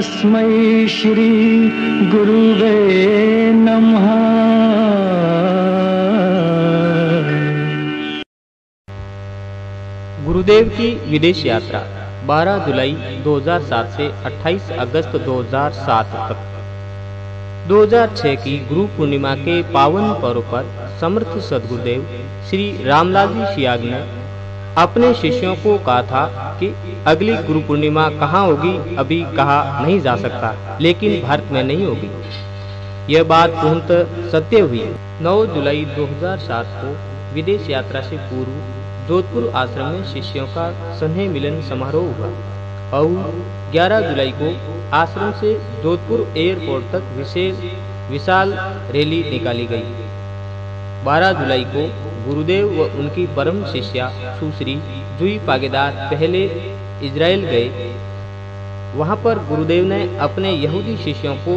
तस्मै श्री गुरुवे नमः। गुरुदेव की विदेश यात्रा 12 जुलाई 2007 से 28 अगस्त 2007 तक। 2006 की गुरु पूर्णिमा के पावन पर्व पर समर्थ सद्गुरुदेव श्री रामलाल जी सियाग ने अपने शिष्यों को कहा था कि अगली गुरु पूर्णिमा कहाँ होगी अभी कहा नहीं जा सकता, लेकिन भारत में नहीं होगी। यह बात पूर्णतः सत्य हुई। 9 जुलाई 2007 को विदेश यात्रा से पूर्व जोधपुर आश्रम में शिष्यों का स्नेह मिलन समारोह हुआ और 11 जुलाई को आश्रम से जोधपुर एयरपोर्ट तक विशाल रैली निकाली गई। 12 जुलाई को गुरुदेव व उनकी परम शिष्या सुश्री जुई पागेदार पहले इजराइल गए। वहां पर गुरुदेव ने अपने यहूदी शिष्यों को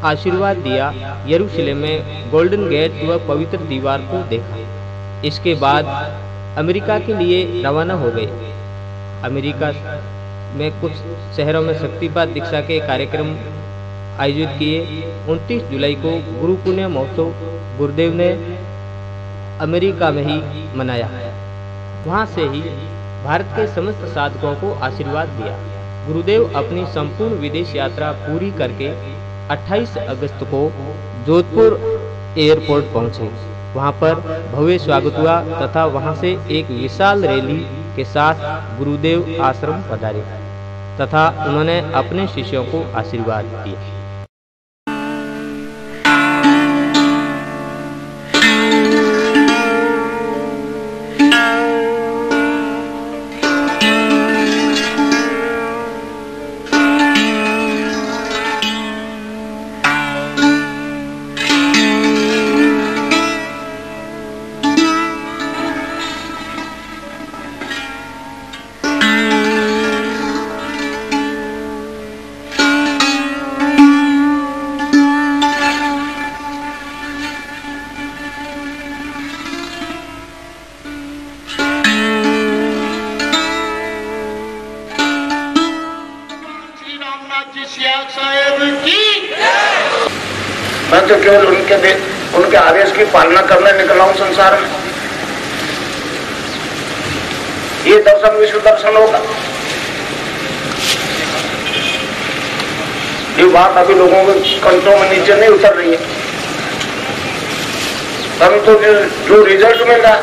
आशीर्वाद दिया। यरूशलेम में गोल्डन गेट व पवित्र दीवार को देखा। इसके बाद अमेरिका के लिए रवाना हो गए। अमेरिका में कुछ शहरों में शक्तिपात दीक्षा के कार्यक्रम आयोजित किए। 29 जुलाई को गुरु पुण्य महोत्सव गुरुदेव ने अमेरिका में ही मनाया। वहां से ही भारत के समस्त साधकों को आशीर्वाद दिया। गुरुदेव अपनी संपूर्ण विदेश यात्रा पूरी करके 28 अगस्त को जोधपुर एयरपोर्ट पहुंचे। वहां पर भव्य स्वागत हुआ तथा वहां से एक विशाल रैली के साथ गुरुदेव आश्रम पधारे तथा उन्होंने अपने शिष्यों को आशीर्वाद दिया। मैं तो केवल उनके आदेश की पालना करने निकला हूं संसार में। ये दर्शन विश्व दर्शन होगा। ये बात अभी लोगों के कंठों में नीचे नहीं उतर रही है। परंतु जो रिजल्ट मिल रहा है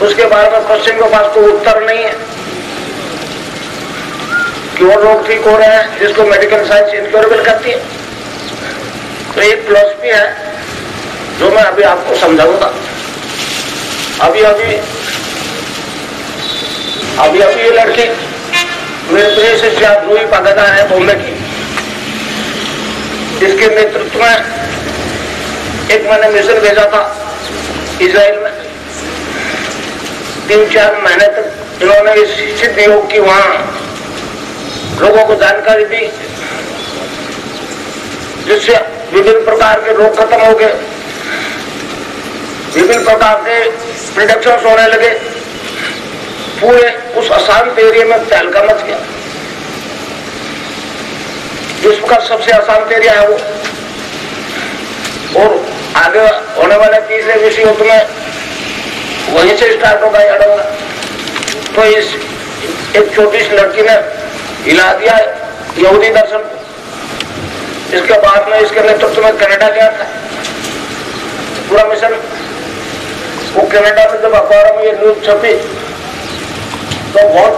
उसके बारे में पश्चिम के पास कोई उत्तर नहीं है कि वो लोग ठीक हो रहे हैं जिसको मेडिकल साइंस इनक्योरेबल करती है। तो एक फिलॉसफी है जो मैं अभी आपको समझाऊंगा। अभी ये लड़की मेरे प्रिय शिष्या जुई पागेदार है बॉम्बे की। इसके नेतृत्व में एक मैंने मिशन भेजा था इजराइल में। 3-4 महीने तक इन्होंने इस सिद्ध योग की वहां लोगों को जानकारी दी, जिससे विभिन्न प्रकार के रोग खत्म हो गए, विभिन्न प्रकार के प्रिडिक्शंस होने लगे। पूरे उस अशांत एरिया में तहलका मच गया। विश्व का सबसे अशांत एरिया है वो। और आगे होने वाले तीसरे विश्व युद्ध में वहीं से स्टार्ट होगा या होगा। तो इस एक छोटी सी लड़की ने हिला दिया यहूदी दर्शन। इसके बाद में इसके नेतृत्व में कनाडा गया था पूरा मिशन। वो कनाडा में जब अखबारों में ये न्यूज छपी तो बहुत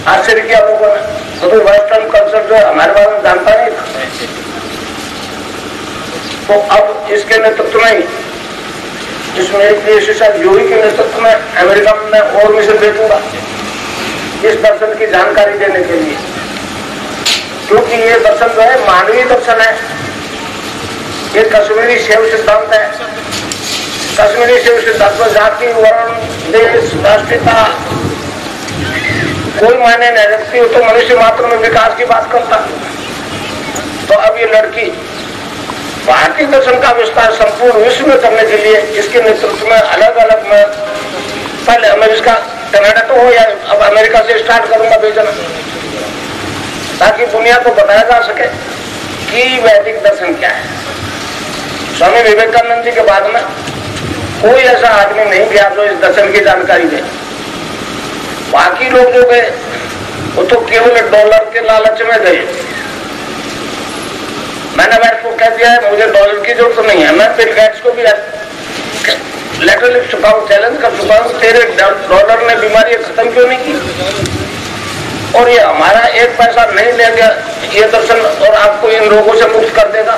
आश्चर्य किया लोगों ने। तो वेस्टर्न कल्चर जो हमारे बारे में जानता नहीं था। तो अब इसके नेतृत्व में जिसमें एक शिष्या यूरी के नेतृत्व में अमेरिका में और मिशन भेजूंगा इस दर्शन की जानकारी देने के लिए, क्योंकि ये दर्शन जो है मानवीय दर्शन है। ये कश्मीरी शैव सिद्धांत है। कश्मीरी शैव सिद्धांत में जाति, वर्ण, देश, राष्ट्रीयता कोई मायने नहीं रखती हो। तो मनुष्य मात्र में विकास की बात करता। तो अब ये लड़की भारतीय दर्शन का विस्तार संपूर्ण विश्व में करने के लिए इसके नेतृत्व में अलग अलग में पहले अमेरिका कनाडा तो हो या अब अमेरिका से स्टार्ट करूंगा भेजना। ताकि दुनिया को बताया जा सके कि वैदिक दर्शन क्या है। स्वामी विवेकानंद जी के बाद में कोई ऐसा आदमी नहीं गया जो इस दर्शन की जानकारी दे। बाकी लोग जो गए वो तो केवल डॉलर के लालच में गए। मैंने बैठ को कह दिया है मुझे डॉलर की जरूरत नहीं है। मैं बिल गेट्स को भी लेटर लिख चुका हूं, चैलेंज कर चुका हूं, तेरे डॉलर ने बीमारी खत्म क्यों नहीं की। और ये हमारा एक पैसा नहीं लेगा ये दर्शन और आपको इन रोगों से मुक्त कर देगा।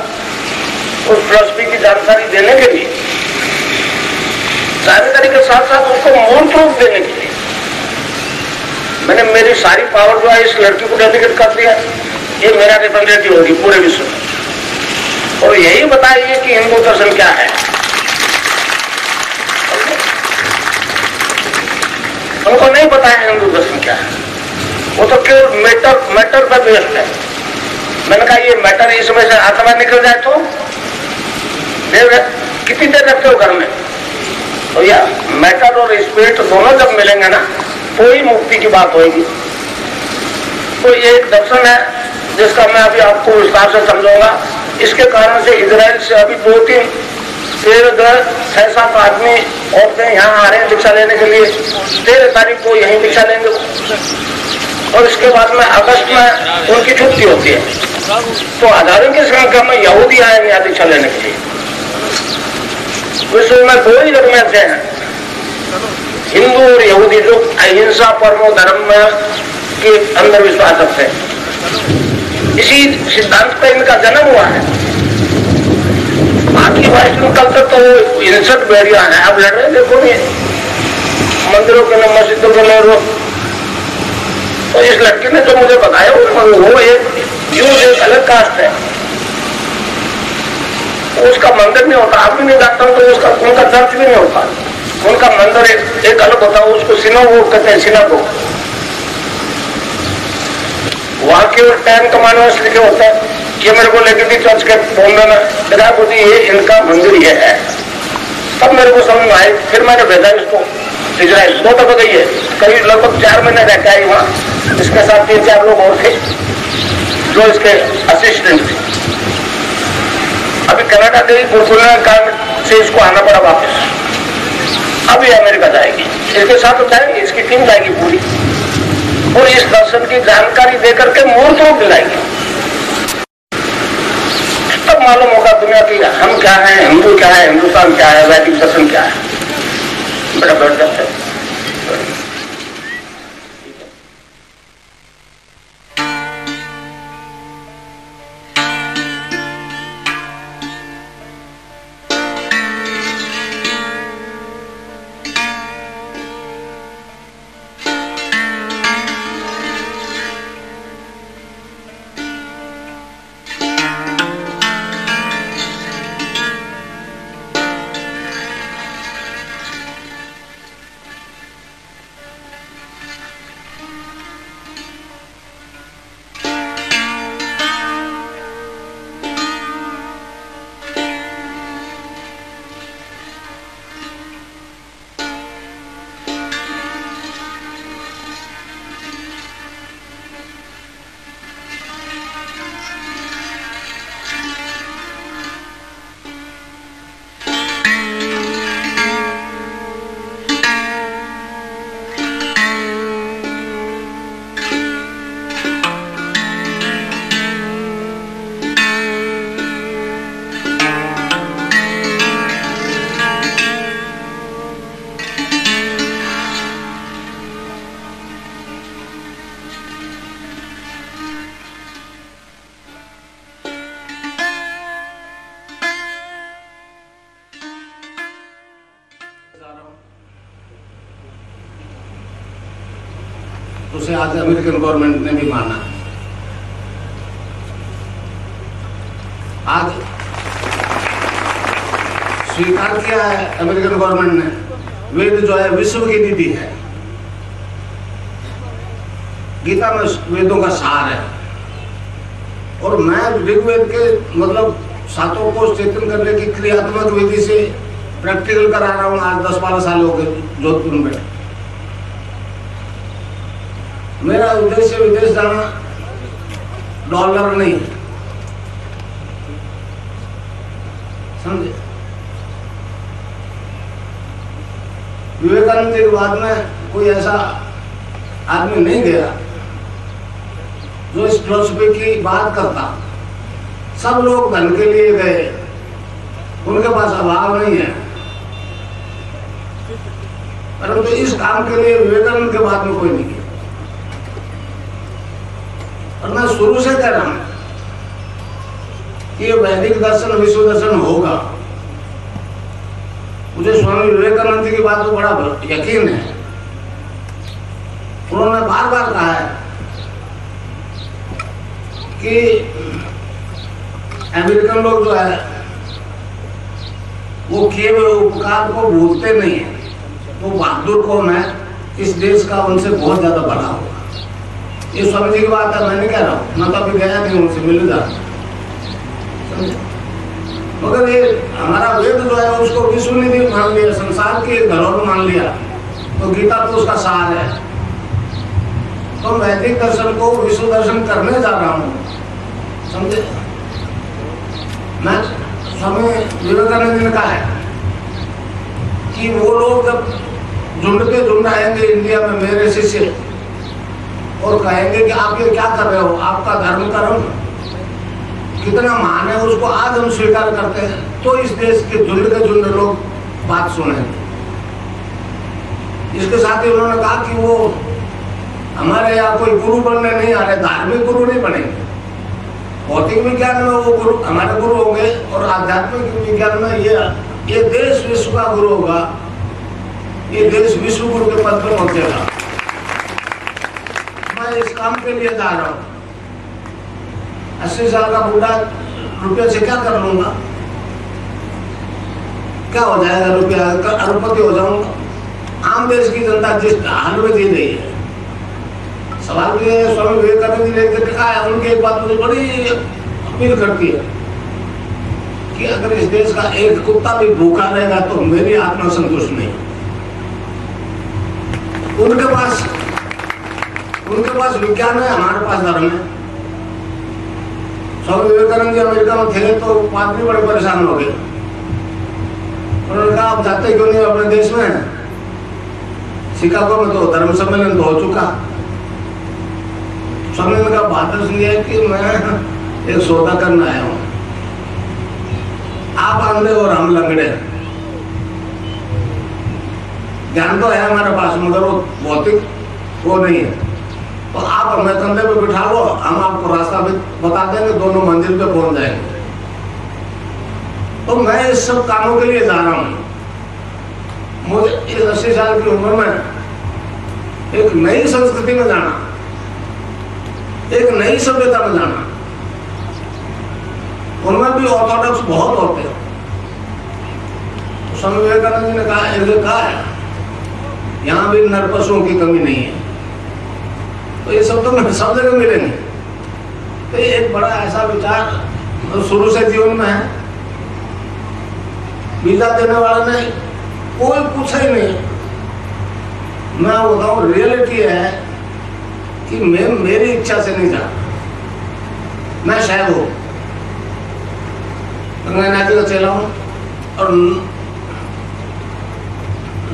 उस फिलॉसफी की जानकारी देने के लिए, जानकारी के साथ साथ उसको मूर्त रूप देने के लिए मैंने मेरी सारी पावर जो है इस लड़की को डेडिकेट कर दिया। ये मेरा रिप्रेजेंटेटिव होगी पूरे विश्व में। और यही बताइए कि हिंदू दर्शन क्या है। उनको नहीं पता है हिंदू दर्शन क्या है। वो तो केवल मैटर पर व्यस्त है। मैंने कहा ये मैटर इसमें से आत्मा निकल जाए तो कितनी देर रखते हो घर में। तो या मैटर और स्पिरिट दोनों जब मिलेंगे ना तो ही मुक्ति की बात होगी। तो ये एक दर्शन है जिसका मैं अभी आपको विस्तार से समझाऊंगा। इसके कारण से इजराइल से अभी 2-3 6-7 आदमी औरतें यहाँ आ रहे हैं दीक्षा लेने के लिए। 13 तारीख को यहीं दीक्षा लेंगे और इसके बाद में अगस्त में उनकी छुट्टी होती है। तो हजारों की संख्या में यहूदी आएंगे यहाँ दीक्षा लेने के लिए। विश्व में 2 ही धर्म ऐसे हैं, हिंदू और यहूदी, जो अहिंसा परमो धर्म के अंदर विश्वास रखते हैं। इसी सिद्धांत पर इनका जन्म हुआ है। बाकी वैष्णव कल्चर तो वो हिंसक बैरिया है। अब लड़ रहे देखो नहीं मंदिरों के लिए, मस्जिदों के लिए। तो इस लड़की ने जो मुझे बताया वो एक अलग कास्ट है। उसका मंदिर नहीं होता, आप भी नहीं जानता हूं। तो उसका उनका चर्च भी नहीं होता। उनका मंदिर एक अलग होता है, उसको सिनागोग कहते हैं, सिनागोग। वहां केवल 10 कमांडमेंट्स लिखे होते हैं। ये मेरे को लेकर थी चर्च के बोलने में, देखा बोलती ये इनका मंदिर ये है। तब मेरे को समझ में आई। फिर मैंने भेजा इसको इजराइल। 2 दफा गई है, करीब लगभग 4 महीने रह के आई वहां। इसके साथ 3-4 लोग और थे जो इसके असिस्टेंट थे। अभी कनाडा गई, गुरुकुल कारण से इसको आना पड़ा वापस। अभी अमेरिका जाएगी, इसके साथ जाएगी, इसकी टीम जाएगी पूरी और इस दर्शन की जानकारी देकर के मूर्त रूप दिलाएगी। तब मालूम होगा दुनिया की हम क्या है, हिंदू क्या है, हिंदुस्तान क्या है, वैदिक दर्शन क्या है। बड़ा बैठ जाता है। उसे आज अमेरिकन गवर्नमेंट ने भी माना है। आज स्वीकार किया है अमेरिकन गवर्नमेंट ने, वेद जो है विश्व की निधि है। गीता में वेदों का सार है। और मैं ऋग्वेद के मतलब 7 को चेतन करने की क्रियात्मक विधि से प्रैक्टिकल करा रहा हूँ। आज 10-12 साल हो गए जोधपुर में। मेरा उद्देश्य विदेश जाना डॉलर नहीं है, समझे। विवेकानंद के बाद में कोई ऐसा आदमी नहीं गया जो इस फिलॉसफी की बात करता। सब लोग धन के लिए गए, उनके पास अभाव नहीं है, परंतु तो इस काम के लिए विवेकानंद के बाद में कोई नहीं गया। और मैं शुरू से कह रहा हूं कि ये वैदिक दर्शन विश्व दर्शन होगा। मुझे स्वामी विवेकानंद जी की बात को बड़ा यकीन है। उन्होंने बार बार कहा है कि अमेरिकन लोग जो है वो किए हुए उपकार को भूलते नहीं है। वो बहादुर कौन है, इस देश का उनसे बहुत ज्यादा बड़ा होगा। ये स्वामी जी की बात है, मैं नहीं कह रहा हूँ, मैं तो अभी गया नहीं उनसे मिल जा, मगर ये हमारा वेद जो है उसको विश्व निधि मान लिया, संसार के धरोहर मान लिया, तो गीता तो उसका सार है। तो वैदिक दर्शन को विश्व दर्शन करने जा रहा हूँ, समझे। मैं स्वामी विवेकानंद जी ने कहा है कि वो लोग जब झुंड पे झुंड आएंगे इंडिया में मेरे शिष्य और कहेंगे कि आप ये क्या कर रहे हो, आपका धर्म कर्म कितना महान है, उसको आज हम स्वीकार करते हैं, तो इस देश के झुंड लोग बात सुनेंगे। इसके साथ ही उन्होंने कहा कि वो हमारे यहाँ कोई गुरु बनने नहीं आ रहे, धार्मिक गुरु नहीं बनेंगे। भौतिक विज्ञान में वो गुरु हमारे गुरु होंगे और आध्यात्मिक विज्ञान में ये देश विश्व का गुरु होगा, ये देश विश्व गुरु के पद पर पहुंचेगा। मैं इस काम के लिए जा रहा हूँ। 80 साल का बूढ़ा रुपये से क्या कर लूंगा, क्या हो जाएगा, रुपया अरबपति हो जाऊंगा। आम देश की जनता जिस हाल में जी रही है, सवाल ये है, स्वामी विवेकानंद जी ने कहा है, उनकी एक बात मुझे बड़ी अपील करती है कि अगर इस देश का एक कुत्ता भी भूखा रहेगा तो मेरी आत्मा संतुष्ट नहीं। उनके पास विज्ञान है, हमारे पास धर्म है। स्वामी विवेकानंद जी अमेरिका में थे तो आदमी बड़े परेशान हो गए। उन्होंने कहा आप जाते क्यों नहीं अपने देश में। शिकागो में तो धर्म सम्मेलन तो हो चुका। स्वामी ने कहा बहादुर सिंह है कि मैं एक सौदा करने आया हूँ, आप अंधे और हम लंगड़े। ज्ञान तो है हमारे पास मगर वो भौतिक वो नहीं है, तो आप हमें कंधे पे बिठा लो, हम आपको रास्ता भी बता देंगे, दोनों मंजिल पे पहुंच जाएंगे। तो मैं इस सब कामों के लिए जा रहा हूँ। मुझे इस 80 साल की उम्र में एक नई संस्कृति में जाना, एक नई सभ्यता में जाना। उनमें भी ऑर्थोडॉक्स बहुत होते हैं। स्वामी विवेकानंद जी ने कहा है यहाँ भी नर पशुओं की कमी नहीं है। तो ये सब तो मैं सब जगह मिलेंगे। तो ये एक बड़ा ऐसा विचार शुरू से जीवन में है। वीजा देने वाला नहीं, कोई पूछा ही नहीं। मैं बताऊं रियलिटी है कि मैं मेरी इच्छा से नहीं जा, मैं शायद हूँ गंगा जी का चला हूँ। और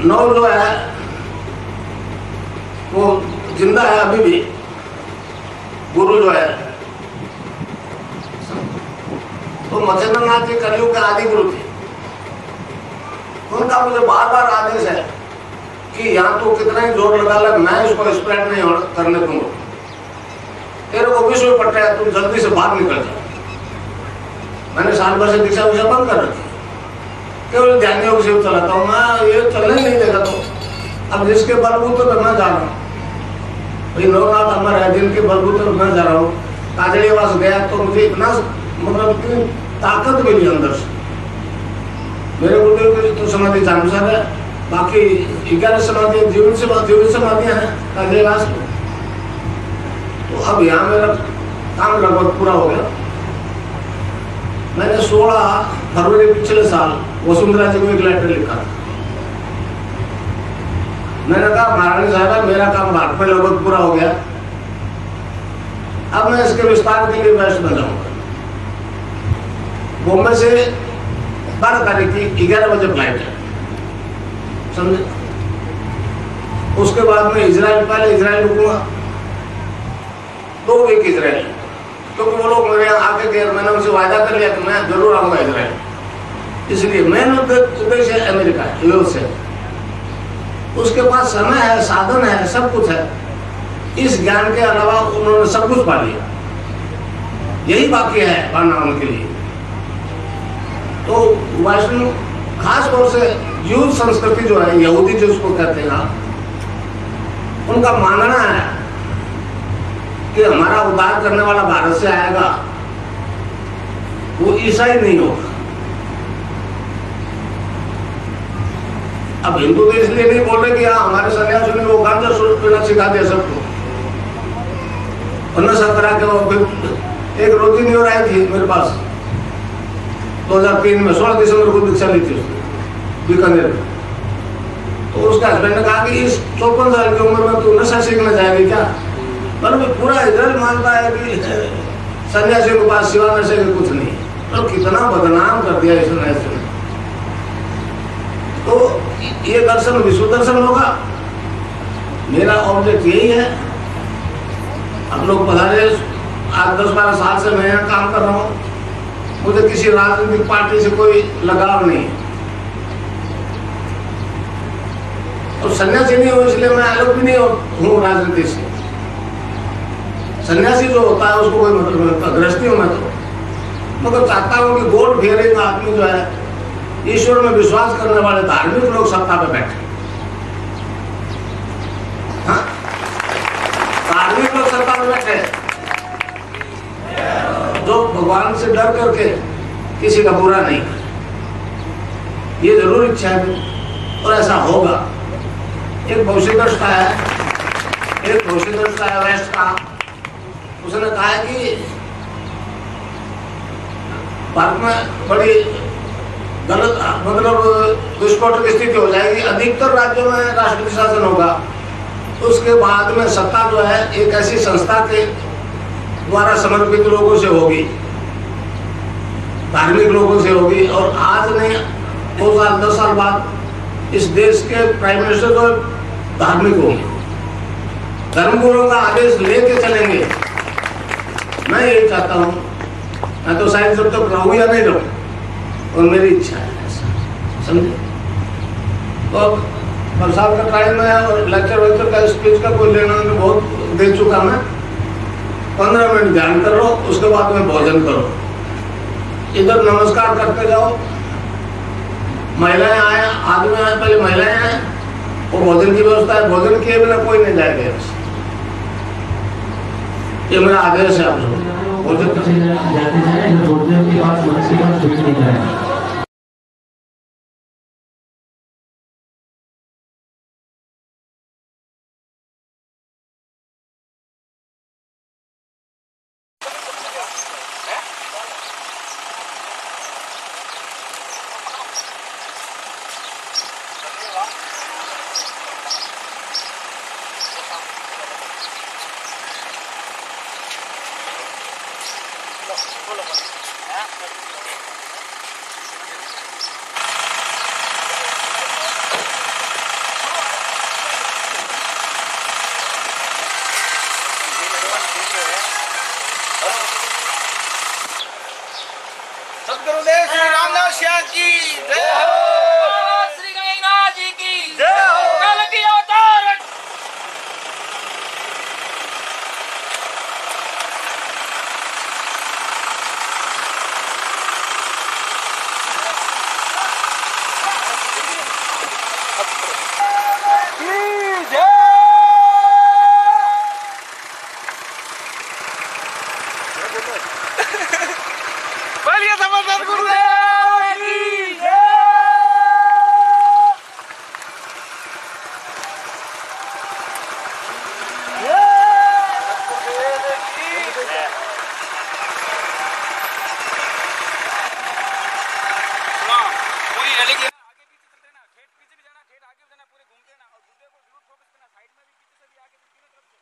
नौ जो है वो जिंदा है अभी भी, गुरु जो है। तो मच्छिंद्र नाथ जी कलयुग के आदि गुरु थे। उनका मुझे बार बार आदेश है कि यहाँ तो कितना ही जोर लगा ले, मैं इसको स्प्रेड नहीं करने दूंगा। तेरे को विश्व पट रहा है, तुम जल्दी से बाहर निकल जाओ। मैंने साल भर से दीक्षा विषय बंद कर रखी, केवल ध्यान योग से चलाता हूँ। मैं ये चलने नहीं देगा। तो अब जिसके बलबूते पर मैं जा रहा हूँ, भाई नवनाथ अमर है, जिनके बलबूते पर मैं जा रहा हूँ। काजड़ीवास गया तो मुझे इतना मतलब इतनी ताकत मिली अंदर से। मेरे गुरुदेव की तो समाधि जानसर है, बाकी 11 समाधि जीवन समाधियां हैं काजड़ीवास में। तो अब यहाँ मेरा काम लगभग पूरा हो गया। मैंने 16 फरवरी पिछले साल वसुंधरा जी को एक लेटर लिखा। मैंने कहा महारानी साहब मेरा काम भारत में लगभग पूरा हो गया, अब मैं इसके विस्तार के लिए वैष्णो जाऊंगा। बॉम्बे से 12 तारीख की 11 बजे फ्लाइट है, समझे। उसके बाद में इजराइल, पहले इजराइल रुकूंगा 2 वीक इजराइल, क्योंकि वो लोग मेरे यहाँ आके गए, मैंने उनसे वायदा कर लिया कि मैं जरूर आऊंगा इजराइल। इसलिए मेन उद्देश्य है अमेरिका, यूएस है। उसके पास समय है, साधन है, सब कुछ है। इस ज्ञान के अलावा उन्होंने सब कुछ पा लिया, यही बाकी है पाना उनके लिए। तो वैष्णव खास तौर से यूद संस्कृति जो है, यहूदी जो उसको कहते हैं, उनका मानना है कि हमारा उद्धार करने वाला भारत से आएगा, वो ईसाई नहीं होगा। अब हिंदू तो इसलिए नहीं बोल रहे कि हाँ हमारे सन्यासियों ने वो गांजा पीना सिखा दिया सबको, और नशा करा के वो फिर एक रोजी नहीं हो रही थी मेरे पास 2003 में 16 दिसंबर को दीक्षा ली थी उसने बीकानेर में। तो उसका हस्बैंड ने कहा कि इस 54 साल की उम्र में तू नशा सीखने जाएगी क्या? मतलब पूरा इजराइल मानता है कि सन्यासियों के पास सिवा नशे के कुछ नहीं। तो कितना बदनाम कर दिया इस सन्यासी ने। तो ये दर्शन विश्व दर्शन होगा। मेरा ऑब्जेक्ट यही है। आप लोग पधारे, आज 10-12 साल से मैं यहाँ काम कर रहा हूँ। मुझे किसी राजनीतिक पार्टी से कोई लगाव नहीं है, और सन्यासी नहीं हो इसलिए मैं अलग भी नहीं हूँ राजनीति से। सन्यासी जो होता है उसको कोई मतलब नहीं, गृहस्थी हूँ मैं तो। मगर चाहता हूँ कि गोल्ड फेयरिंग आदमी जो है, ईश्वर में विश्वास करने वाले धार्मिक लोग सत्ता पे बैठे। हाँ, धार्मिक लोग सत्ता पे बैठे, जो भगवान से डर करके किसी का बुरा नहीं करे। ये जरूर इच्छा है और ऐसा होगा। एक भविष्यद्रष्टा है, वेस्ट का, उसने कहा है कि भारत में बड़ी गलत मतलब विस्फोट की स्थिति हो जाएगी। अधिकतर राज्यों में राष्ट्रपति शासन होगा, उसके बाद में सत्ता जो है एक ऐसी संस्था के द्वारा समर्पित लोगों से होगी, धार्मिक लोगों से होगी। और आज नहीं 2 साल 10 साल बाद इस देश के प्राइम मिनिस्टर जो धार्मिक होंगे, धर्मगुरुओं का आदेश लेके चलेंगे। मैं यही चाहता हूँ। मैं तो शायद जब तक रहूँ या नहीं रहूँ, और मेरी इच्छा है ऐसा, समझे। तो अब बरसात का टाइम है और लेक्चर का स्पीच का कोई लेना बहुत दे चुका मैं। 15 मिनट ध्यान कर लो, उसके बाद में भोजन करो। इधर नमस्कार करते जाओ। महिलाएं आए, आदमी आए, पहले महिलाएं आए, और भोजन की व्यवस्था है। भोजन किए बिना कोई नहीं जाएगा। ये मेरा आदेश है आप लोग। भोजन सतगुरुदेव श्री रामदास की जय हो। श्री गंगानाथ जी की जय हो। कल की अवतार बोलिए समर्थ गुरुदेव की जय। पूरी रैली की आगे पीछे चलते ना, ठेठ पीछे भी जाना, ठेठ आगे भी जाना, पूरे घूमते ना, और गुरुदेव को जरूर फोकस करना, साइड में भी पीछे से भी आगे पीछे तरफ से।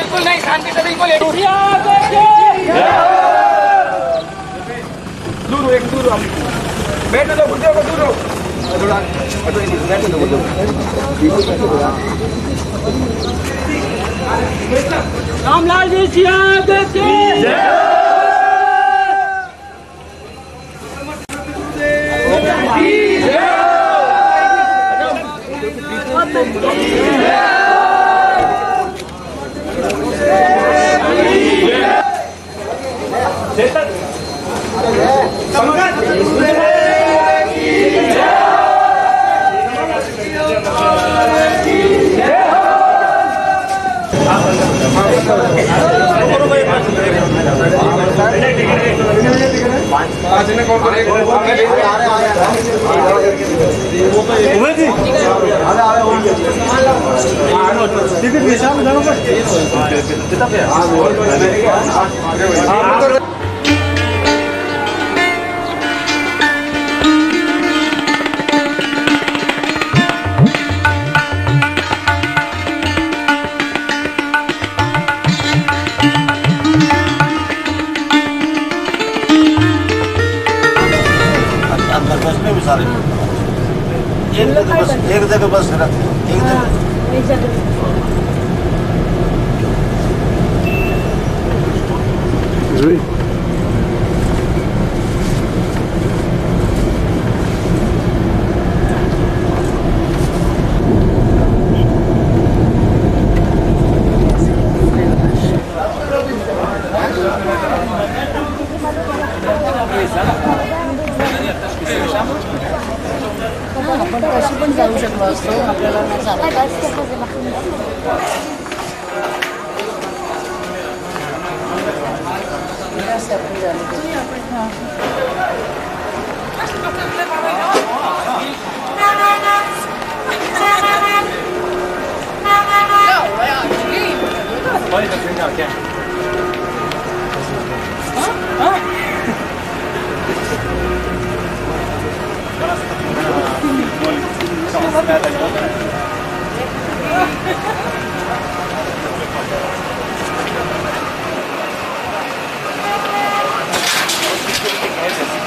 बिल्कुल नहीं, शांति से बिल्कुल एक दूर एक दूर बैठने दो, बुढ़ियों को दूर रामलाल जी सिया देश की एक जगह बस एक जगह आपण कशी पण जाऊ शकलो असतो, आपल्याला नाही चालत.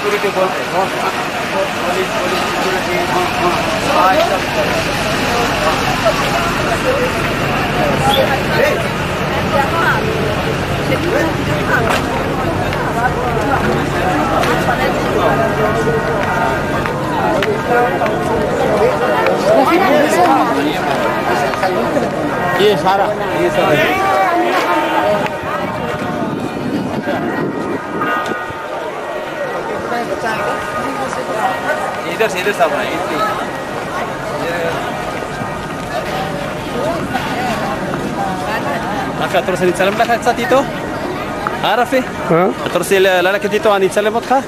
सिक्योरिटी बोलते हैं, पुलिस सिक्योरिटी ये सारा इधर से इधर सब है Atur sa salam na sa dito. Araf eh. Atur sila lalaki dito ani salamot ka.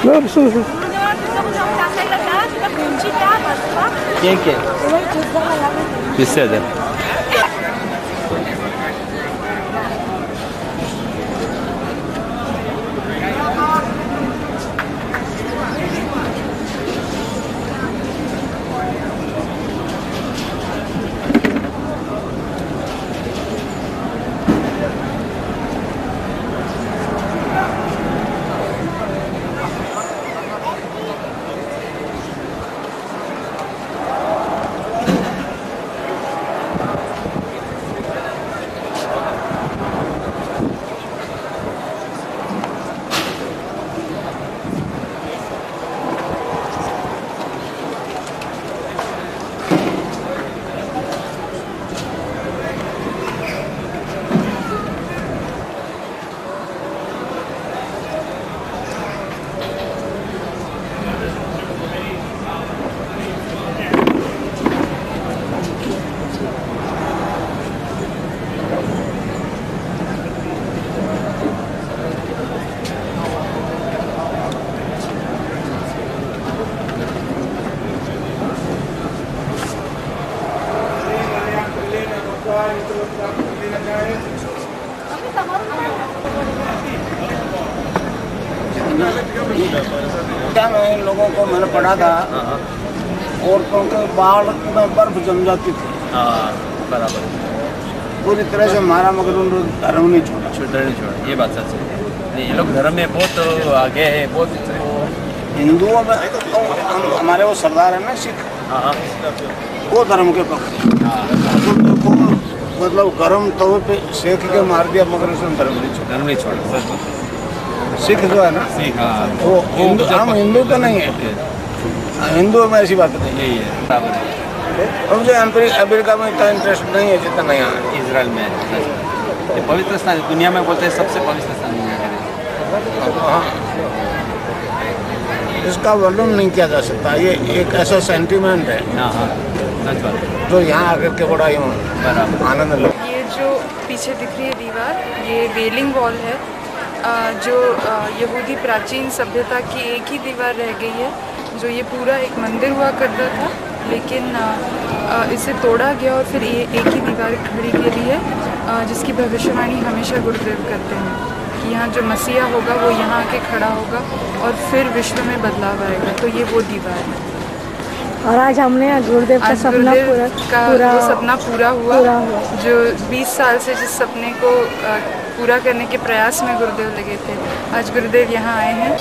No, absolutely. Yenke. Bisede. क्या मैं इन लोगों को मैंने पढ़ा था, औरतों के बाल में बर्फ जम जाती थी। बराबर। पूरी तरह से मारा मगर उन्होंने धर्म नहीं छोड़ा। नहीं छोड़ा, ये बात सच है। नहीं, ये लोग धर्म में बहुत आगे है, बहुत हिंदुओं में हमारे वो सरदार है ना सिख, वो धर्म के पक्ष को मतलब गर्म तवे पे सेक के मार दिया मगर उसने धर्म नहीं छोड़ा। सिख जो है ना, वो हिंदू, हम हिंदू तो नहीं है, हिंदू में ऐसी बात नहीं है। और मुझे अमेरिका में इतना इंटरेस्ट नहीं है जितना यहाँ इजराइल में। ये पवित्र स्थान दुनिया में बोलते हैं सबसे पवित्र स्थान दुनिया हाँ, इसका वर्णन नहीं किया जा सकता। ये एक ऐसा सेंटिमेंट है जो यहाँ आकर के बड़ा आनंद लगा। ये जो पीछे दिख रही है दीवार, ये वेलिंग वॉल है। जो यहूदी प्राचीन सभ्यता की एक ही दीवार रह गई है, जो ये पूरा एक मंदिर हुआ करता था, लेकिन इसे तोड़ा गया और फिर ये एक ही दीवार खड़ी के लिए, जिसकी भविष्यवाणी हमेशा गुरुदेव करते हैं कि यहाँ जो मसीहा होगा वो यहाँ आके खड़ा होगा और फिर विश्व में बदलाव आएगा। तो ये वो दीवार है। और आज हमने गुरुदेव का सपना पूरा हुआ। जो 20 साल से जिस सपने को पूरा करने के प्रयास में गुरुदेव लगे थे, आज गुरुदेव यहाँ आए हैं।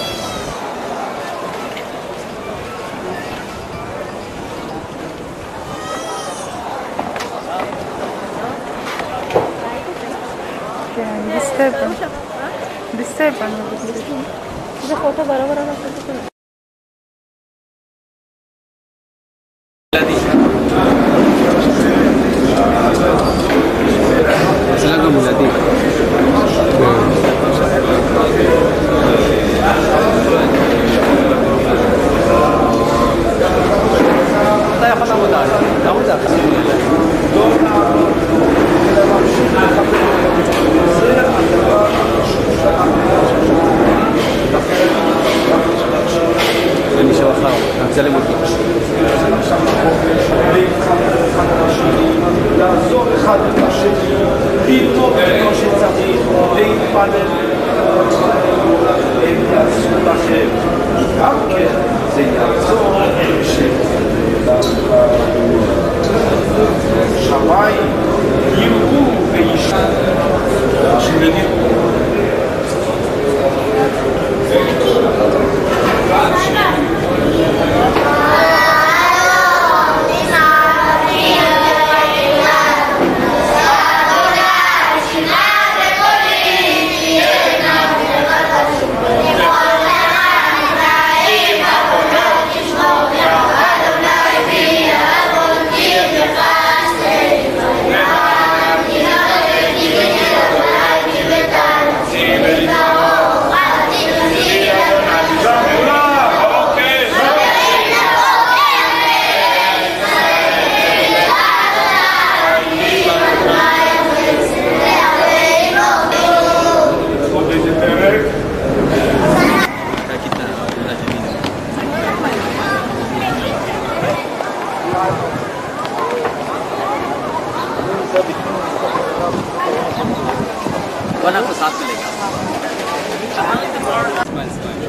दिसतंय पण फोटो बरोबर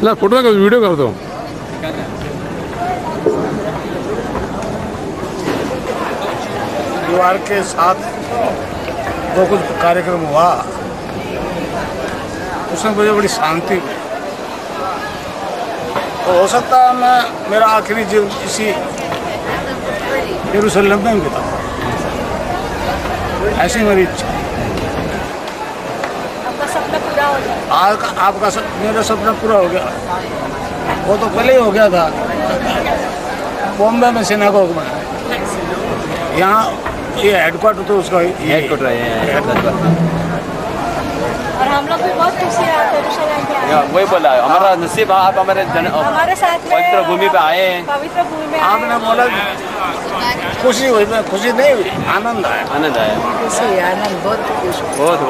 ला फोटो का वीडियो कर दो। परिवार के साथ जो कुछ कार्यक्रम हुआ उसमें मुझे बड़ी शांति हुई। तो हो सकता है मैं मेरा आखिरी जीवन इसी यरूशलेम में बिता, ऐसी मेरी इच्छा। आपका मेरा सपना पूरा हो गया। वो तो पहले ही हो गया था। बॉम्बे में सिनेगोग में, यहाँ ये हेडक्वार्टर तो उसका हेडक्वार्टर है। और हम लोग भी बहुत खुशी है आप यरूशलेम के आए। वही बोला हमारा नसीब, आप हमारे साथ पवित्र भूमि पे आए हैं। पवित्र भूमि में आपने बोला खुशी हुई, मैं खुशी नहीं हुई, आनंद आया। आनंद आया, खुशी आनंद बहुत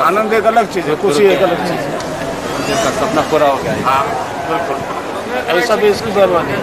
आनंद एक अलग चीज़ है, खुशी एक अलग चीज़ है। उनका सपना पूरा हो गया। हाँ बिल्कुल, ऐसा भी इसकी मेहरबानी है।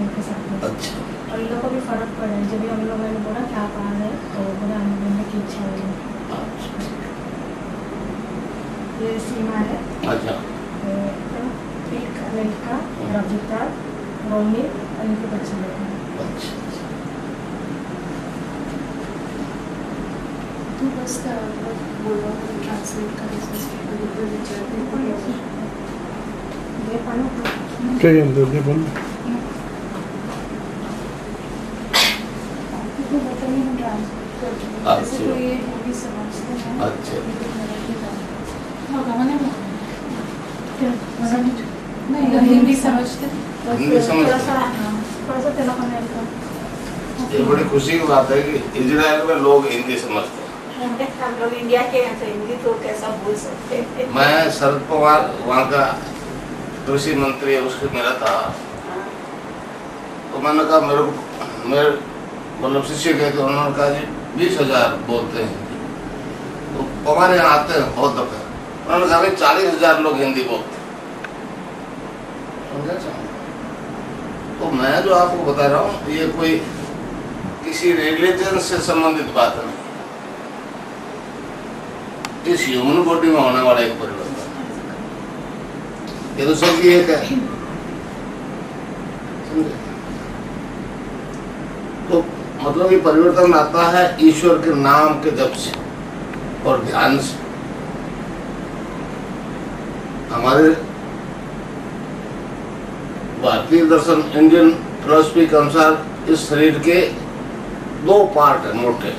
उनके साथ में। अच्छा। और इन लोगों को भी फर्क पड़ा है, जब भी हम लोगों ने बोला क्या पहाड़ है तो बोला हमें घूमने की इच्छा हुई। ये सीमा है। अच्छा। एक लड़का, रविता, रोनी और इनके बच्चे लोग हैं। अच्छा। तू बस बोलो ट्रांसलेट कर ये पानो क्या अंदर दे बोल तो बता नहीं हम ट्रांसलेट करते हैं। जैसे कोई हिंदी समझते हैं। अच्छा। नहीं हिंदी समझते हिंदी समझते। थोड़ा सा तेलुगु में ये बड़ी खुशी की बात है कि इजराइल में लोग हिंदी समझते हैं। हम लोग इंडिया के हैं तो हिंदी तो कैसा बोल सकते हैं। मैं शरद पवार वहाँ का कृषि मंत्री है, उसके मेरा था, तो मैंने कहा मेरे मतलब शिष्य गए थे, उन्होंने कहा जी 20,000 बोलते हैं हिंदी। तो हमारे यहाँ आते हैं बहुत दफे, उन्होंने कहा भाई 40,000 लोग हिंदी बोलते हैं। तो मैं जो आपको बता रहा हूँ ये कोई किसी रिलीजन से संबंधित बात नहीं, इस ह्यूमन बॉडी में होने वाला एक परिवर्तन, ये तो सबकी एक है। समझे? तो मतलब ये परिवर्तन आता है ईश्वर के नाम के जप से और ध्यान से। हमारे भारतीय दर्शन, इंडियन फिलॉसफी के अनुसार इस शरीर के 2 पार्ट है मोटे।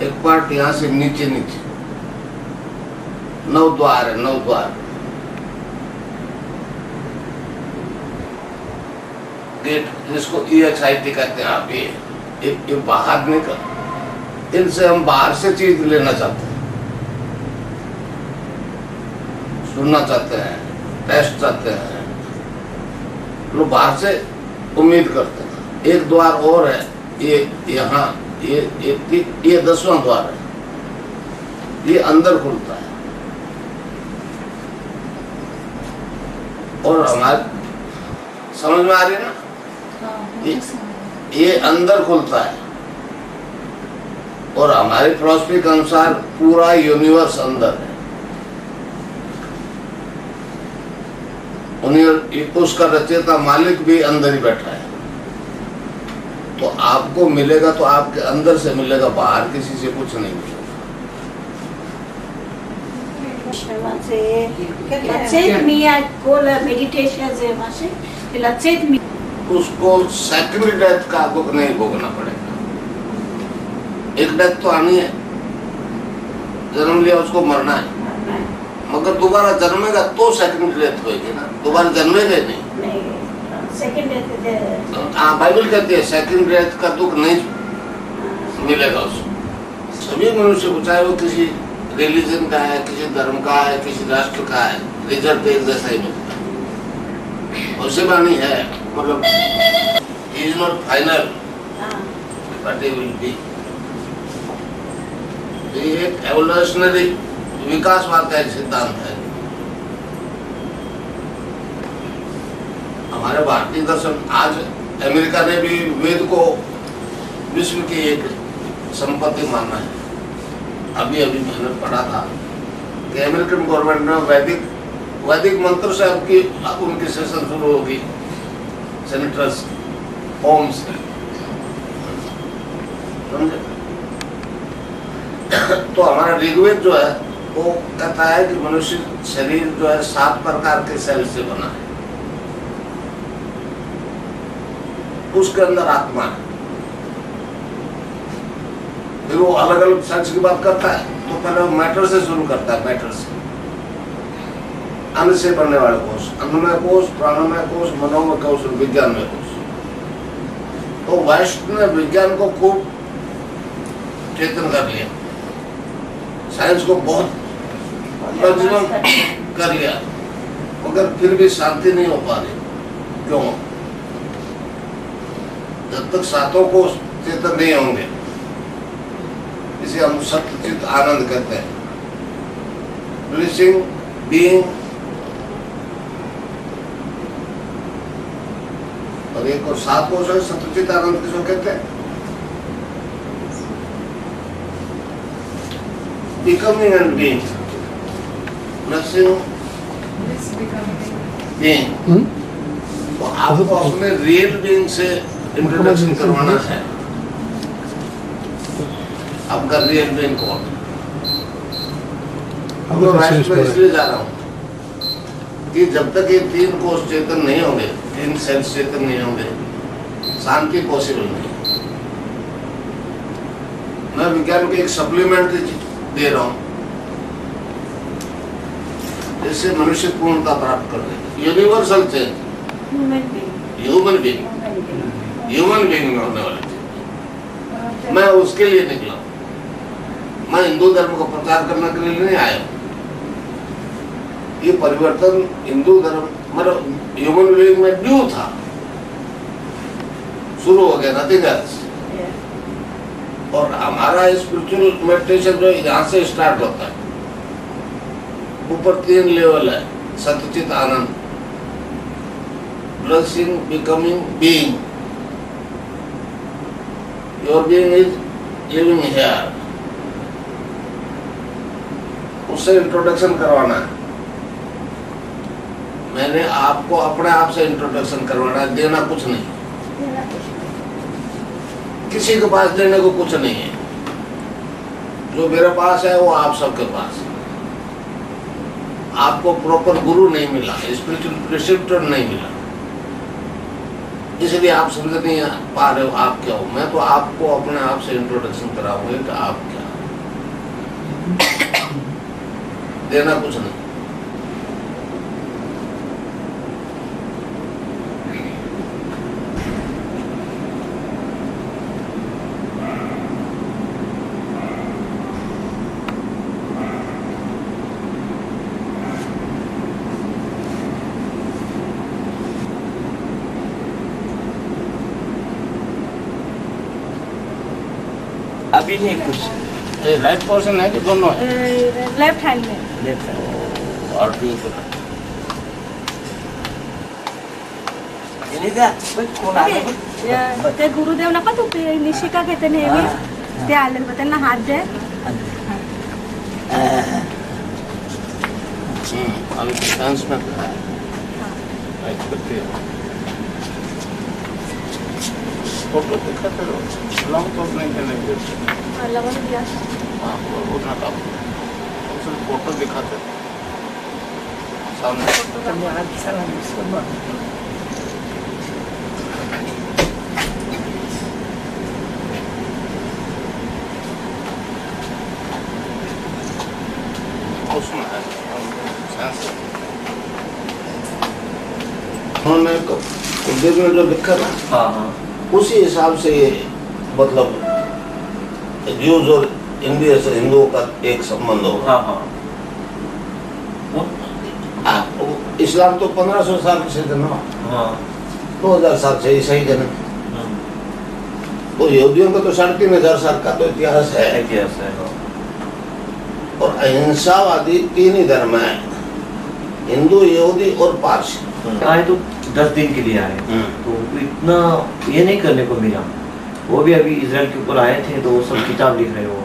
एक पार्ट यहाँ से नीचे 9 द्वार है, 9 द्वार गेट, जिसको EXIT कहते हैं आप। ये बाहर निकल, इनसे हम बाहर से चीज लेना चाहते हैं, सुनना चाहते हैं, टेस्ट चाहते हैं, लोग बाहर से उम्मीद करते हैं। एक द्वार और है, ये यहाँ ये 10वां द्वार है, ये अंदर खुलता है। और हमारे समझ में आ रही है ना, ये अंदर खुलता है। और हमारी फिलॉसफी के अनुसार पूरा यूनिवर्स अंदर है, उसका रचयिता मालिक भी अंदर ही बैठा है। तो आपको मिलेगा तो आपके अंदर से मिलेगा, बाहर किसी से कुछ नहीं मिलेगा। उसको सेकंड डेथ का दुख नहीं भोगना पड़ेगा। एक डेथ तो आनी है, जन्म लिया उसको मरना है, मगर दोबारा जन्मेगा तो सेकंड डेथ होगी ना, दोबारा जन्मेगा ही नहीं। हाँ, बाइबल कहती है सेकंड डेथ का दुख नहीं मिलेगा उसको। सभी मनुष्य को, चाहे वो किसी रिलीजन का है, किसी धर्म का है, किसी राष्ट्र का है, रिजल्ट एक जैसा ही मिलता है। उससे बानी है, मतलब is not final but he will be. ये एक एवोल्यूशनरी विकासवाद का एक सिद्धांत है। हमारे भारतीय दर्शन, आज अमेरिका ने भी वेद को विश्व की एक संपत्ति माना है। अभी मैंने पढ़ा था कि अमेरिकन गवर्नमेंट ने वैदिक मंत्र से अब उनकी सेशन शुरू होगी, सेनेटर्स होम से, समझे? तो हमारा ऋग्वेद जो है वो कहता है कि मनुष्य शरीर जो है 7 प्रकार के सेल से बना है, उसके अंदर आत्मा है। फिर वो अलग अलग सेल्स की बात करता है, तो पहले वो मैटर से शुरू करता है, मैटर से, अन्न से बनने वाले कोष, अन्नमय कोष, प्राणमय कोष, मनोमय कोष और विज्ञानमय कोष। तो वेस्ट ने विज्ञान को खूब चेतन कर लिया, साइंस को बहुत मैक्सिमम कर लिया, मगर फिर भी शांति नहीं हो पा रही। क्यों? जब तक 7 कोष चेतन नहीं होंगे, इसे हम सत्यचित आनंद कहते हैं, ब्लिसिंग बीइंग। और एक और 7 कोश है सत्यचित आनंद किसको कहते हैं? Becoming and being, nothing being. तो आपको अपने रियल बीइंग से इंट्रोडक्शन करवाना है। आपका रियल बीइंग कौन? मैं राष्ट्र में इसलिए जा रहा हूँ कि जब तक ये 3 कोश चेतन नहीं होंगे, 3 सेल्स चेतन नहीं होंगे, शांति पॉसिबल नहीं। मैं विज्ञान को एक सप्लीमेंट्री दे रहा हूँ जिससे मनुष्य पूर्णता प्राप्त कर ले। यूनिवर्सल चेंज, ह्यूमन बीइंग में होने वाले थे। मैं उसके लिए निकला। मैं हिंदू धर्म को प्रचार करने के लिए नहीं आया। ये परिवर्तन हिंदू धर्म मतलब ह्यूमन बीइंग में ड्यू था, शुरू हो गया, नथिंग एल्स। और हमारा स्पिरिचुअल मेडिटेशन जो यहाँ से स्टार्ट होता है, ऊपर 3 लेवल है, सत्यचित आनंद, blessing, becoming, being. Your being is living here. उससे इंट्रोडक्शन करवाना है। मैंने आपको अपने आप से इंट्रोडक्शन करवाना है, देना कुछ नहीं। किसी के पास देने को कुछ नहीं है। जो मेरे पास है वो आप सबके पास है। आपको प्रॉपर गुरु नहीं मिला, स्पिरिचुअल प्रिसिप्टर नहीं मिला, इसलिए आप समझ नहीं पा रहे हो आप क्या हो। मैं तो आपको अपने आप से इंट्रोडक्शन कराऊंगा कि आप क्या, देना कुछ नहीं। अभी नहीं कुछ। राइट पोर्शन है कि दोनों है? लेफ्ट हैंड में। लेफ्ट है। और ठीक है। ते गुरुदेव नका तू ते निशिका घेते नेहमी, ते आले मग त्यांना हात दे. अभी डांस में फोटो दिखाते रहो, लॉन्ग तो नहीं करने देते। लगा दिया। हाँ, वो ना काम। सिर्फ फोटो दिखाते सामने। उसमें है उन्होंने कुलदेव में जो लिखा ना, उसी हिसाब से ये मतलब ज्यूज और इंडिया से हिंदुओं का एक संबंध होगा। इस्लाम तो 1500 साल से जन्मा, 2000 साल से ईसाई जन्म। तो यहूदियों का तो 3500 साल का तो इतिहास है। और अहिंसावादी 3 ही धर्म है, हिंदू, यहूदी और पारसी। आए तो 10 दिन के लिए आए, तो इतना ये नहीं करने को मिला। वो भी अभी इजराइल के ऊपर आए थे, तो वो सब किताब लिख रहे हो,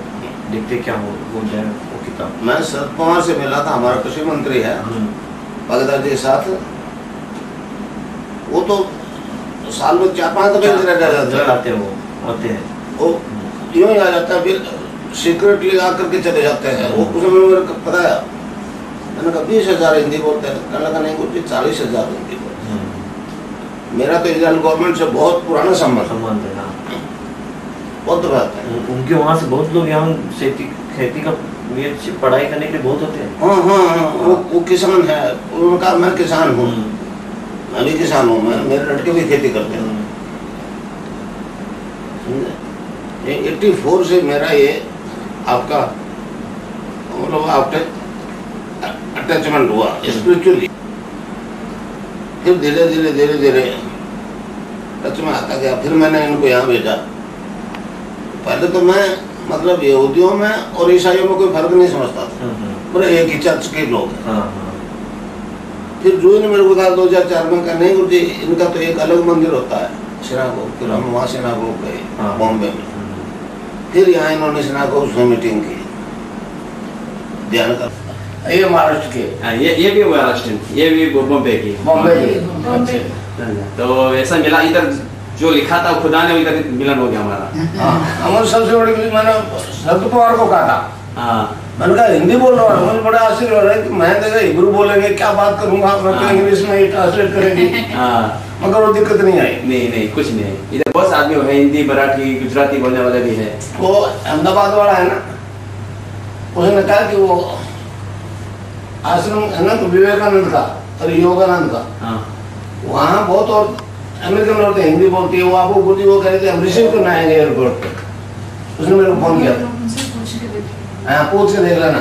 देखते क्या हो जाए वो किताब। मैं शरद पवार से मिला था, हमारा कृषि मंत्री है, भगदड़ के साथ। वो तो साल में 4-5 दफे इजराइल आते हैं, वो यूं ही आ जाता है, फिर सीक्रेटली आकर के चले जाते हैं। वो कुछ मेरे को पता है, मैंने कहा 20,000 हिंदी बोलते हैं, कहने लगा नहीं कुछ 40,000 हिंदी बोलते हैं। मेरा तो इजराइल गवर्नमेंट से बहुत पुराना संबंध है, बहुत बात है। उनके वहाँ से बहुत लोग यहाँ खेती का पढ़ाई करने के लिए बहुत होते हैं। हाँ, वो किसान है। उन्होंने कहा मैं किसान हूँ, मैं भी किसान हूँ, मेरे लड़के भी खेती करते हैं। 84 से मेरा ये आपका मतलब आपके अटैचमेंट हुआ स्पिरिचुअली। फिर धीरे धीरे टच में आता गया। फिर मैंने इनको यहाँ भेजा। पहले तो मैं मतलब यहूदियों में और ईसाइयों में कोई फर्क नहीं समझता था, पूरे एक ही चर्च के लोग हैं। फिर जो ने मेरे को कहा 2004 में, कहा नहीं गुरुजी इनका तो एक अलग मंदिर होता है सिनागोग, फिर हम वहाँ सिनागोग गए बॉम्बे में। फिर यहाँ इन्होंने सिनागोग में मीटिंग की ध्यान कर। ये महाराष्ट्र के, ये भी महाराष्ट्र, ये भी बॉम्बे की। बॉम्बे। तो ऐसा मिला, इधर जो लिखा था खुदा ने इधर मिलन हो गया हमारा। हमारे सबसे बड़ी मैंने शरद पवार को कहा था, मैंने कहा हिंदी बोल रहा हूँ, मुझे बड़ा आश्चर्य हो रहा है कि मैं देखा हिब्रू बोलेंगे, क्या बात करूंगा मैं तो इंग्लिश में ट्रांसलेट करेंगी। मगर वो दिक्कत नहीं आई। नहीं कुछ नहीं, इधर बहुत आदमी है हिंदी मराठी गुजराती बोलने वाले भी है। वो अहमदाबाद वाला है ना, उसने कहा कि वो आश्रम है ना तो विवेकानंद का और योगानंद का, वहाँ बहुत और अमेरिकन औरतें हिंदी बोलती है, वो आपको गुरुजी वो कह रहे थे हम रिसीव करने आएंगे एयरपोर्ट पे। उसने मेरे को फोन किया था, हाँ पूछ के देख लेना।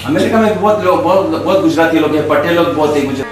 अमेरिका में बहुत लोग बहुत गुजराती लोग हैं, पटेल लोग बहुत है गुजराती।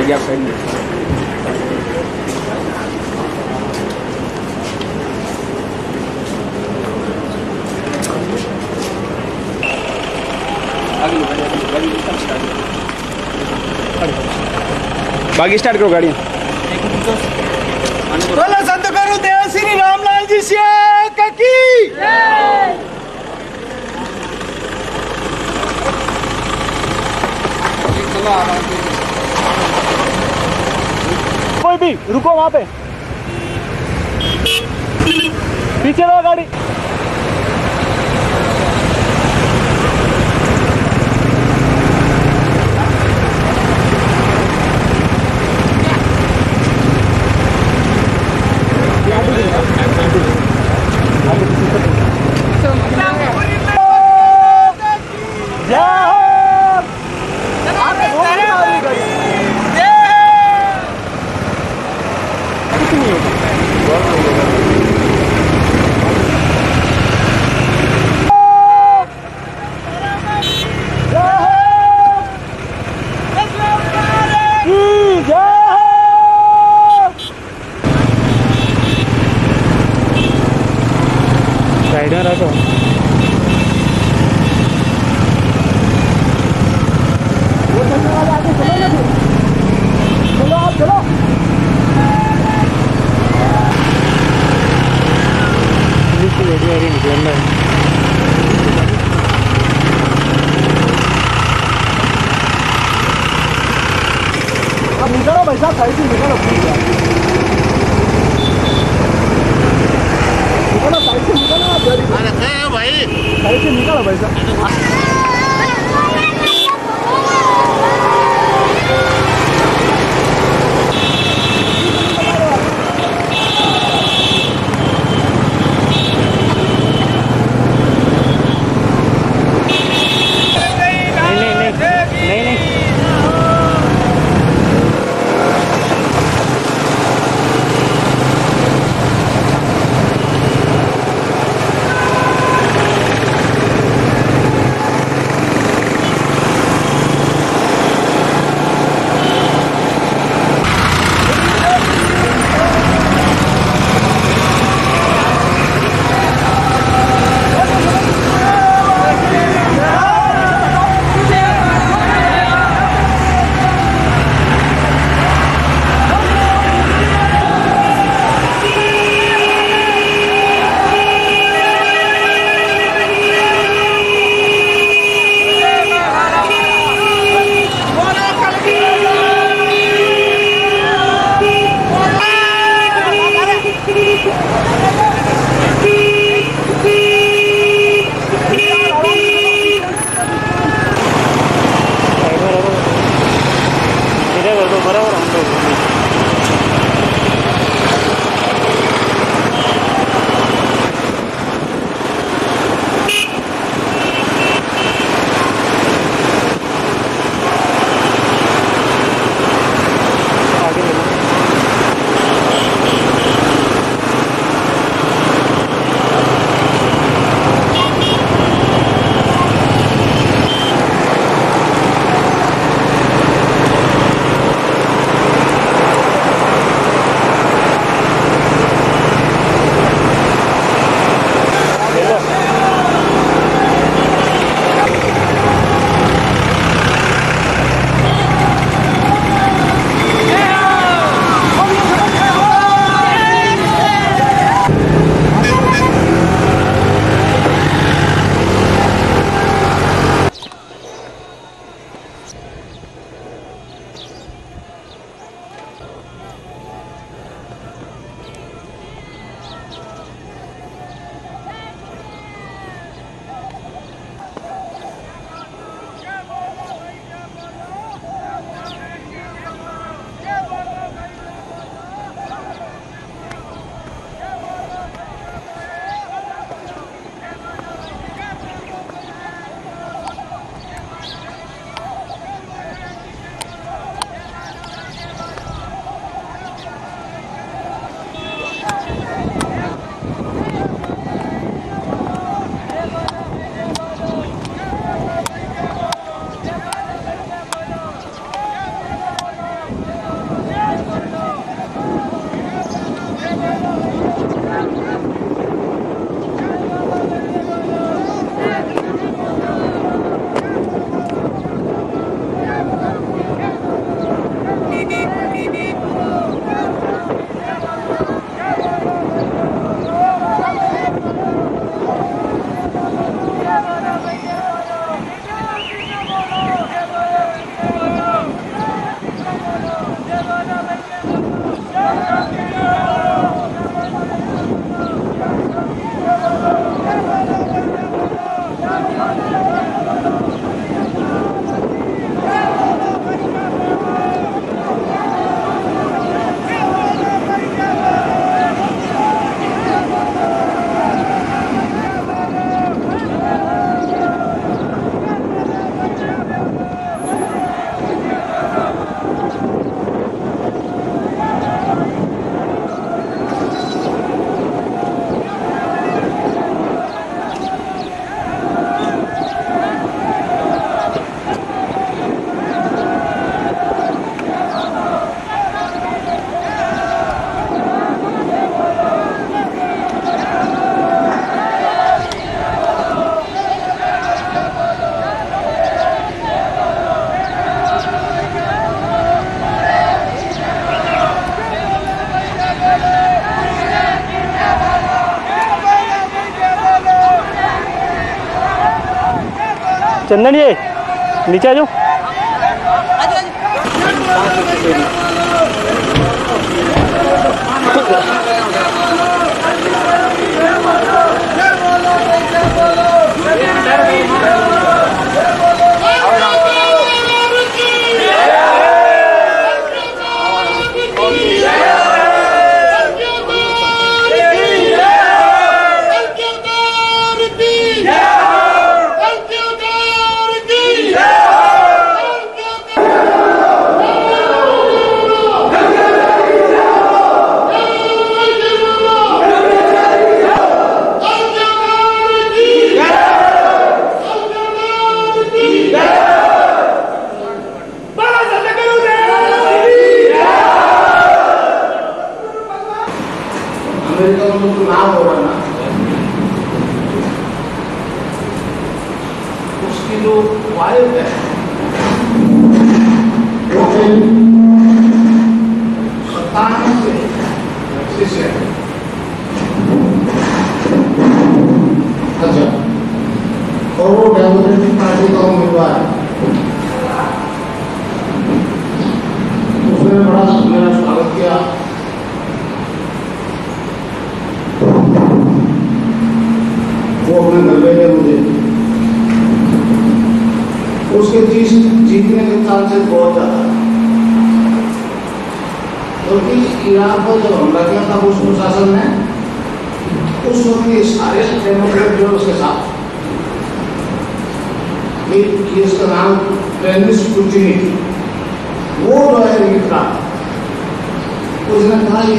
या साइड में बाकी स्टार्ट करो गाड़ी। बोलो संत गुरु देव श्री रामलाल जी से की कोई भी रुको वहां पे, पीछे लो गाड़ी। अब निकलो भाई साहब, साइड से निकलो प्लीज यार। निकलो साइड से, निकलो आप भाई, साइड से निकलो भाई साहब। चंदन ये नीचे आ जाओ। और वो डेमोक्रेटिक पार्टी का उम्मीदवार उसने बड़ा मेरा स्वागत किया। वो अपने घर ले गए मुझे। उसके जीतने के चांसेस बहुत ज्यादा, क्योंकि इराक पर जब हमला किया था उस प्रशासन ने, उस वक्त ये सारे डेमोक्रेट जो उसके साथ, इसका नाम डेनिस कुचिनी, वो जो है मित्रा, उसने कहा ये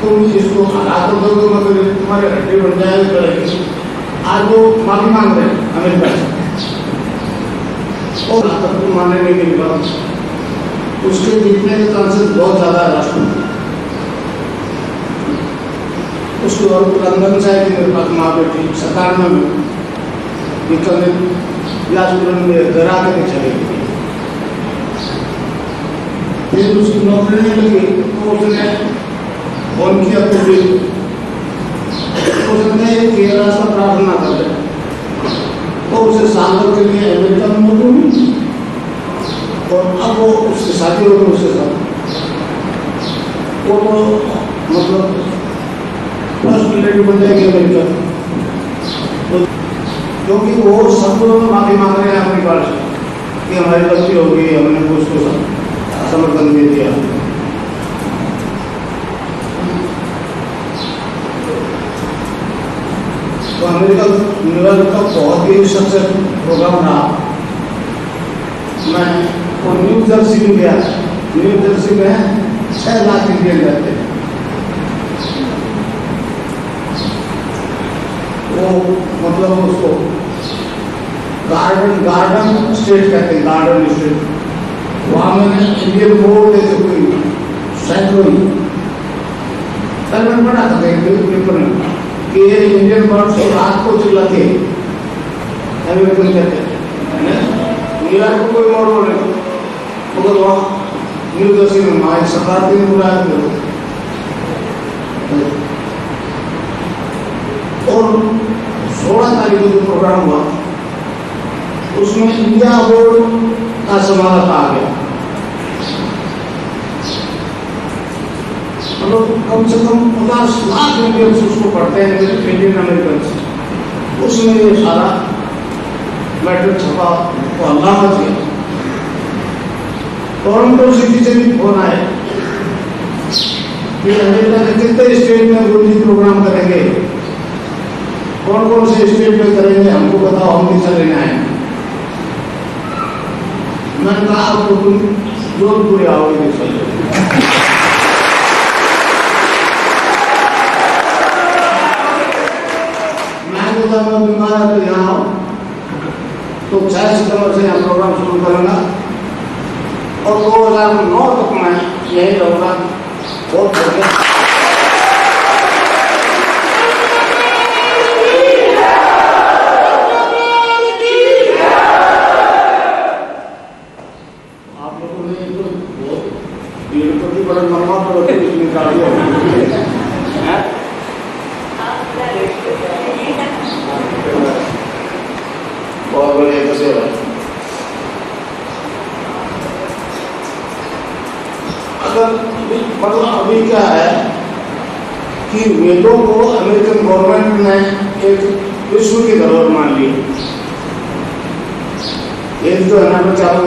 तुम इसको हरा तो दो मगर तुम्हारे हड्डी बन जाएगी। आज वो माफी मांग रहे हैं अमेरिका से, और तक तो मानने नहीं मिल रहा। उसके जीतने के चांसेस बहुत ज्यादा है राष्ट्रपति। उसके और लंदन से आई थी मेरे पास माँ बेटी 97 में, में डरा के चले गए। फिर उसकी नौकरी नहीं लगी तो उसने फोन किया, तो उसने ये रास्ता प्रार्थना कर लिया, तो उसे साल भर के लिए अमेरिका में नौकरी मिली, और अब वो उससे शादी हो गई उसके साथ। वो तो मतलब फर्स्ट लेडी बन जाएगी अमेरिका, क्योंकि वो सब लोग माफी मांग रहे हैं अपनी बात से कि हमारी गलती हो गई, हमने उसको समर्थन दे दिया। तो अमेरिका न्यूयॉर्क का बहुत ही सक्सेस प्रोग्राम रहा। मैं वो न्यू जर्सी में गया। न्यू जर्सी में 6 लाख इंडियन रहते हैं। वो मतलब उसको गार्डन स्टेट कहते हैं, गार्डन स्टेट। वहाँ मैंने इंडियन बोर्ड देखे कोई सैकड़ों, कल मैंने पढ़ा था पेपर में कि ये इंडियन बर्ड्स को रात को चिल्लाते अमेरिकन कहते हैं। न्यूयॉर्क को कोई और बोले मगर वहाँ न्यू जर्सी में वहाँ एक सरकार ने बुलाया। और 16 तारीख को जो प्रोग्राम हुआ उसमें इंडिया बोर्ड का समारोह आ गया। मतलब कम से कम 50 लाख इंडियंस उसको पढ़ते हैं, इंडियन अमेरिकन। उसमें ये सारा मैटर छपा तो अल्लाह मच गया। टोरंटो सिटी से भी फोन आए कि अमेरिका के कितने स्टेट में गुरुजी प्रोग्राम करेंगे, कौन कौन से स्टेट में करेंगे, हमको बताओ, हम भी चले आए। मैंने कहा आपको तुम जोधपुर आओगे। मैं बीमार है तो यहाँ आओ। तो 6 सितंबर से यहाँ प्रोग्राम शुरू करूँगा और 2009 तक मैं यही रहूँगा। बहुत बढ़िया। और बोले कैसे है अगर मतलब अभी क्या है कि वेदों को अमेरिकन गवर्नमेंट ने एक विश्व की धरोहर मान ली। एक जो है ना चारों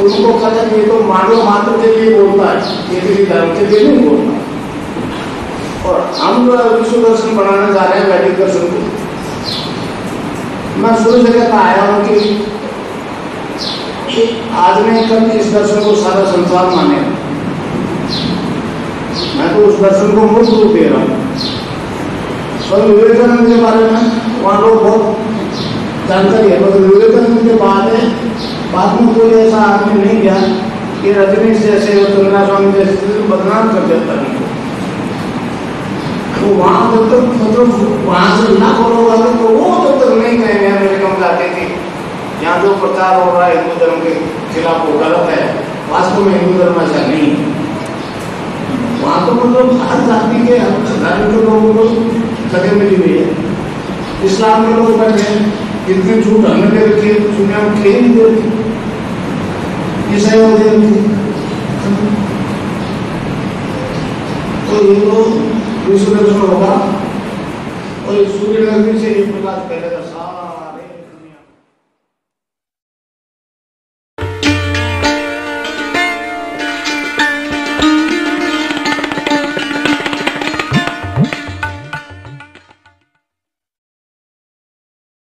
उनको कहता है ये तो मानव मात्र के लिए बोलता है, ये किसी धर्म के लिए नहीं बोलता। और हम जो विश्व दर्शन बनाने जा रहे हैं वैदिक दर्शन को, मैं शुरू से कहता आया हूँ कि आज नहीं कल इस दर्शन को सारा संसार माने। मैं तो उस दर्शन को मुक्त रूप दे रहा हूँ। स्वामी विवेकानंद के बारे में वहाँ लोग बहुत जानकारी है, मगर विवेकानंद के बाद में कोई ऐसा आदमी नहीं गया कि रजनीश जैसे चंद्रा स्वामी जैसे बदनाम कर देता नहीं। तो वहाँ जब तक मतलब वहाँ से ना फॉलो वाले तो वो जब तक नहीं कहेंगे अमेरिका में आते थे यहाँ जो प्रचार हो रहा है हिंदू धर्म के खिलाफ वो गलत है, वास्तव में हिंदू धर्म ऐसा नहीं है। वहाँ तो मतलब हर जाति के धर्म के लोगों को जगह मिली हुई है। इस्लाम के लोग बैठे हैं, इतनी छूट हमने दे रखी है, दुनिया में कहीं नहीं दे रखी, ईसाइयों दे रखी। तो ये तो विश्व दर्शन होगा और सूर्य नगरी से एक प्रकाश पहले का